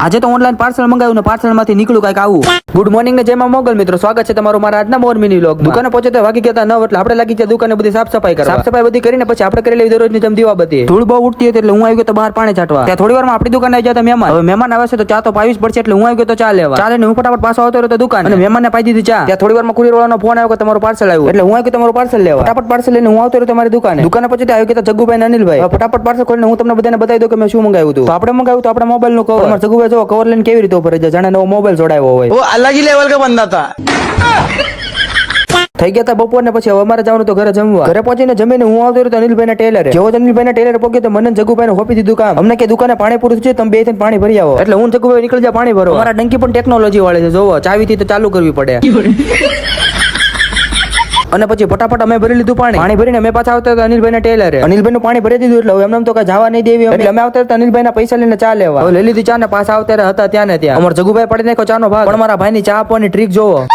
આજે તો online parcel મંગાવ્યું ને પાર્સલ માંથી નીકળ્યું કઈક આવું. ગુડ મોર્નિંગ ને જેમાં મોગલ મિત્રો, સ્વાગત છે તમારું મારા આજના મોર મિની વ્લોગ. દુકાને પહોંચે તો વાગી ગયા 9 એટલે આપણે લાગી ગયા દુકાને બધી સાફ સફાઈ કરવા. સાફ સફાઈ બધી કરીને પછી આપણે કરી લેવી દરરોજની જેમ દીવા બધી. ધૂળ બહુ ઉડતી હતી એટલે હું આવી ગયો તો બહાર પાણી છાંટવા. ત્યાં થોડી વારમાં આપણી દુકાને આવી ગયા મહેમાન. હવે મહેમાન આવે છે તો ચા તો પાવી પડશે એટલે હું આવી ગયો તો ચા લેવા. ચા લઈને હું ફટાફટ પાછો આવતો રહ્યો તો દુકાન અને મહેમાનને પાઈ દીધી ચા. ત્યાં થોડી વારમાં કુરિયર વાળાનો ફોન આવ્યો કે તમારું પાર્સલ આવ્યું એટલે હું આવી ગયો તમારું પાર્સલ લેવા. ફટાફટ પાર્સલ લઈને હું આવતો રહ્યો તમારી દુકાને. દુકાને પછી આવી ગયા જગ્ગુભાઈ અને અનિલભાઈ. ફટાફટ પાર્સલ ખોલીને હું તમને બધાને બતાવી દઉં કે મેં શું મંગાવ્યું હતું. તો આપણે મંગાવ્યું તો આપણા મોબાઈલ નું કવર. જગ્ગુભાઈ જો કવર લઈને કેવી રીતે ઉપર જાણે નવો મોબાઈલ જોડાયો હોય. वो अलग ही लेवल का बंदा था. થઈ ગયા હતા બપોર ને પછી હવે અમારે જવાનું તો ઘરે જમવા. ઘરે પહોંચીને જમીને હું આવતો રહ્યો તો અનિલભાઈ ના ટેલરે. જેવો અનિલભાઈ ના ટેલરે પહોંચ્યો તો મને જગ્ગુભાઈ ને હોપી દીધું કામ. અમને કે દુકાને પાણી પૂરું છે, તમે બે થઈને પાણી ભરી આવો. એટલે હું જગ્ગુભાઈ નીકળી જાય પાણી ભરો. અમારા ડંકી પણ ટેકનોલોજી વાળે છે, જોવો ચાવીથી તો ચાલુ કરવી પડે. અને પછી ફટાફટ અમે ભરી લીધું પાણી. પાણી ભરીને અમે પાછા આવતા હતા અનિલભાઈ ના ટેલરે. અનિલભાઈ નું પાણી ભરી દીધું એટલે હવે એમને તો કઈ જવા નહીં દેવી. એટલે અમે આવતા હતા અનિલભાઈ ના પૈસા લઈને ચા લેવા. હવે લઈ લીધી ચા ને પાછા આવતા હતા ત્યાં ને ત્યાં. અમારા જગ્ગુભાઈ પડી નાખ્યો ચાનો ભાગ. પણ મારા ભાઈ ની ચા આપવાની ટ્રીક જોવો.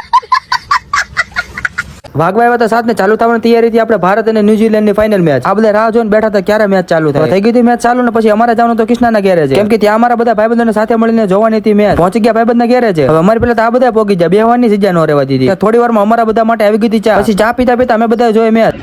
ભાગવા આવ્યા હતા સાથે ચાલુ થવાની તૈયારી હતી આપણે ભારત અને ન્યુઝીલેન્ડ ની ફાઇનલ મેચ. આ બધા રાહ જોઈને બેઠા હતા ક્યારે મેચ ચાલુ થાય. થઈ ગઈ હતી મેચ ચાલુ ને પછી અમારે જવાનું તો કૃષ્ણાના ઘેરે છે, કેમ કે ત્યાં અમારા બધા ભાઈબંધોને સાથે મળીને જોવાની હતી મેચ. પહોંચી ગયા ભાઈબંધના ઘેરે છે. હવે અમારી પેલા તો આ બધા પહોંચી ગયા, બેહવાની જગ્યા ન રહેવા દીધી. થોડી વારમાં અમારા બધા માટે આવી ગઈ હતી ચા. પછી ચા પીતા પીતા અમે બધા જોઈએ મેચ.